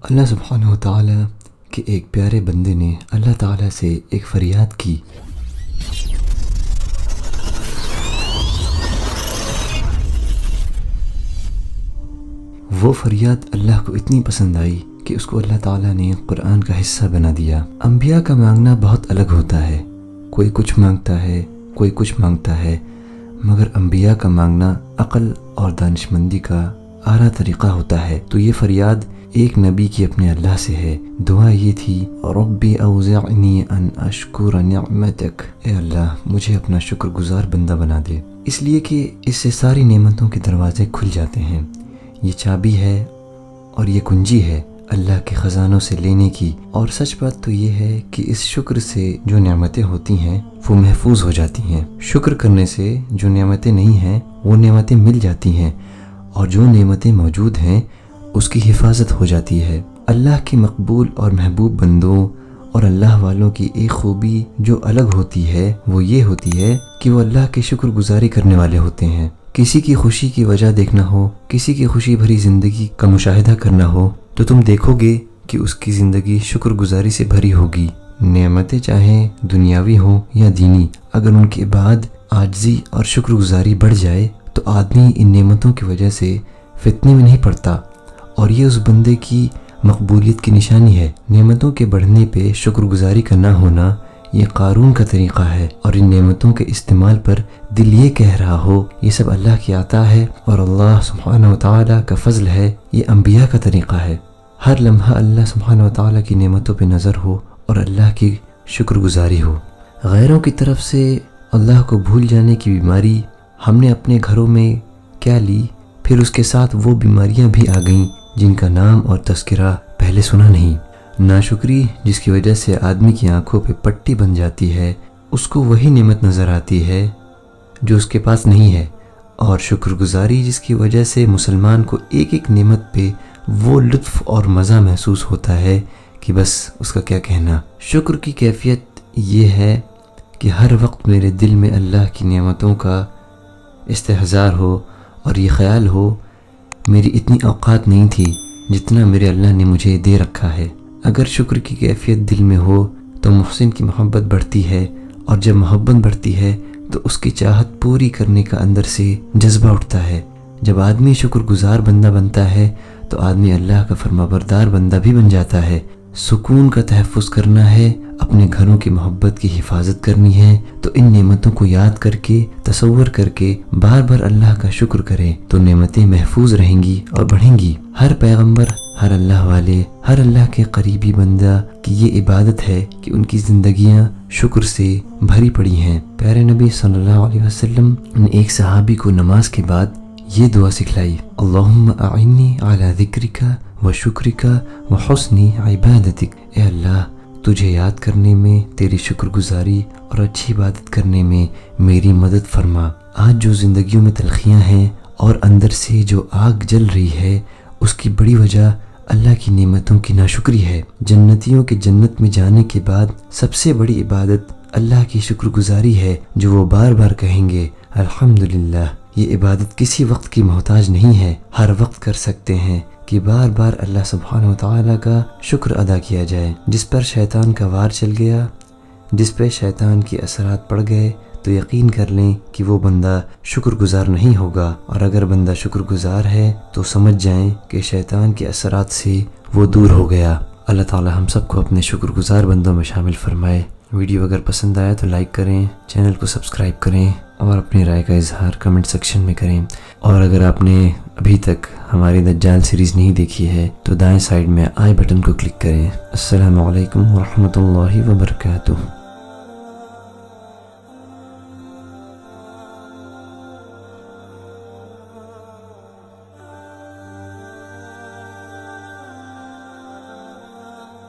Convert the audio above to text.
اللہ سبحانہ وتعالی کے ایک پیارے بندے نے اللہ تعالیٰ سے ایک فریاد کی۔ وہ فریاد اللہ کو اتنی پسند آئی کہ اس کو اللہ تعالیٰ نے قرآن کا حصہ بنا دیا۔ انبیاء کا مانگنا بہت الگ ہوتا ہے، کوئی کچھ مانگتا ہے، کوئی کچھ مانگتا ہے، مگر انبیاء کا مانگنا عقل اور دانشمندی کا اعلیٰ طریقہ ہوتا ہے۔ تو یہ فریاد ایک نبی کی اپنے اللہ سے ہے۔ دعا یہ تھی، ربی اوزعنی ان اشکر نعمتک، اے اللہ مجھے اپنا شکر گزار بندہ بنا دے، اس لیے کہ اس سے ساری نعمتوں کے دروازے کھل جاتے ہیں۔ یہ چابی ہے اور یہ کنجی ہے اللہ کے خزانوں سے لینے کی، اور سچ بات تو یہ ہے کہ اس شکر سے جو نعمتیں ہوتی ہیں وہ محفوظ ہو جاتی ہیں، شکر کرنے سے جو نعمتیں نہیں ہیں وہ نعمتیں مل جاتی ہیں، اور جو نعمتیں موجود ہیں اس کی حفاظت ہو جاتی ہے۔ اللہ کے مقبول اور محبوب بندوں اور اللہ والوں کی ایک خوبی جو الگ ہوتی ہے وہ یہ ہوتی ہے کہ وہ اللہ کی شکر گزاری کرنے والے ہوتے ہیں۔ کسی کی خوشی کی وجہ دیکھنا ہو، کسی کی خوشی بھری زندگی کا مشاہدہ کرنا ہو تو تم دیکھو گے کہ اس کی زندگی شکر گزاری سے بھری ہوگی۔ نعمتیں چاہیں دنیاوی ہوں یا دینی، اگر ان کے بعد عاجزی اور شکر گزاری بڑھ جائے تو آدمی ان نعمتوں کی وجہ سے فتنے میں نہیں پڑتا، اور یہ اس بندے کی مقبولیت کی نشانی ہے۔ نعمتوں کے بڑھنے پہ شکر گزاری کا نہ ہونا یہ قارون کا طریقہ ہے، اور ان نعمتوں کے استعمال پر دل یہ کہہ رہا ہو یہ سب اللہ کی عطا ہے اور اللہ سبحانہ وتعالی کا فضل ہے، یہ انبیاء کا طریقہ ہے۔ ہر لمحہ اللہ سبحانہ وتعالی کی نعمتوں پہ نظر ہو اور اللہ کی شکر گزاری ہو۔ غیروں کی طرف سے اللہ کو بھول جانے کی بیماری ہم نے اپنے گھروں میں کیا لی، پھر اس کے ساتھ وہ بیماریاں بھی آ گئیں جن کا نام اور تذکرہ پہلے سنا نہیں۔ ناشکری جس کی وجہ سے آدمی کی آنکھوں پہ پٹی بن جاتی ہے، اس کو وہی نعمت نظر آتی ہے جو اس کے پاس نہیں ہے، اور شکر گزاری جس کی وجہ سے مسلمان کو ایک ایک نعمت پہ وہ لطف اور مزہ محسوس ہوتا ہے کہ بس اس کا کیا کہنا۔ شکر کی کیفیت یہ ہے کہ ہر وقت میرے دل میں اللہ کی نعمتوں کا استحضار ہو اور یہ خیال ہو میری اتنی اوقات نہیں تھی جتنا میرے اللہ نے مجھے دے رکھا ہے۔ اگر شکر کی کیفیت دل میں ہو تو محسن کی محبت بڑھتی ہے، اور جب محبت بڑھتی ہے تو اس کی چاہت پوری کرنے کا اندر سے جذبہ اٹھتا ہے۔ جب آدمی شکر گزار بندہ بنتا ہے تو آدمی اللہ کا فرمانبردار بندہ بھی بن جاتا ہے۔ سکون کا تحفظ کرنا ہے، اپنے گھروں کی محبت کی حفاظت کرنی ہے، تو ان نعمتوں کو یاد کر کے تصور کر کے بار بار اللہ کا شکر کریں تو نعمتیں محفوظ رہیں گی اور بڑھیں گی۔ ہر پیغمبر، ہر اللہ والے، ہر اللہ کے قریبی بندہ کی یہ عبادت ہے کہ ان کی زندگیاں شکر سے بھری پڑی ہیں۔ پیارے نبی صلی اللہ علیہ وسلم نے ایک صحابی کو نماز کے بعد یہ دعا سکھلائی، اللہم اعنی علی ذکرک و شکرک و حسن عبادتک، اے اللہ تجھے یاد کرنے میں، تیری شکر گزاری اور اچھی عبادت کرنے میں میری مدد فرما۔ آج جو زندگیوں میں تلخیاں ہیں اور اندر سے جو آگ جل رہی ہے، اس کی بڑی وجہ اللہ کی نعمتوں کی ناشکری ہے۔ جنتیوں کے جنت میں جانے کے بعد سب سے بڑی عبادت اللہ کی شکر گزاری ہے، جو وہ بار بار کہیں گے الحمدللہ۔ یہ عبادت کسی وقت کی محتاج نہیں ہے، ہر وقت کر سکتے ہیں کہ بار بار اللہ سبحانہ وتعالی کا شکر ادا کیا جائے۔ جس پر شیطان کا وار چل گیا، جس پہ شیطان کی اثرات پڑ گئے، تو یقین کر لیں کہ وہ بندہ شکر گزار نہیں ہوگا، اور اگر بندہ شکر گزار ہے تو سمجھ جائیں کہ شیطان کے اثرات سے وہ دور ہو گیا۔ اللہ تعالی ہم سب کو اپنے شکر گزار بندوں میں شامل فرمائے۔ ویڈیو اگر پسند آیا تو لائک کریں، چینل کو سبسکرائب کریں، اور اپنی رائے کا اظہار کمنٹ سیکشن میں کریں۔ اور اگر آپ نے ابھی تک ہماری دجال سیریز نہیں دیکھی ہے تو دائیں سائیڈ میں آئی بٹن کو کلک کریں۔ السلام علیکم ورحمۃ اللہ وبرکاتہ۔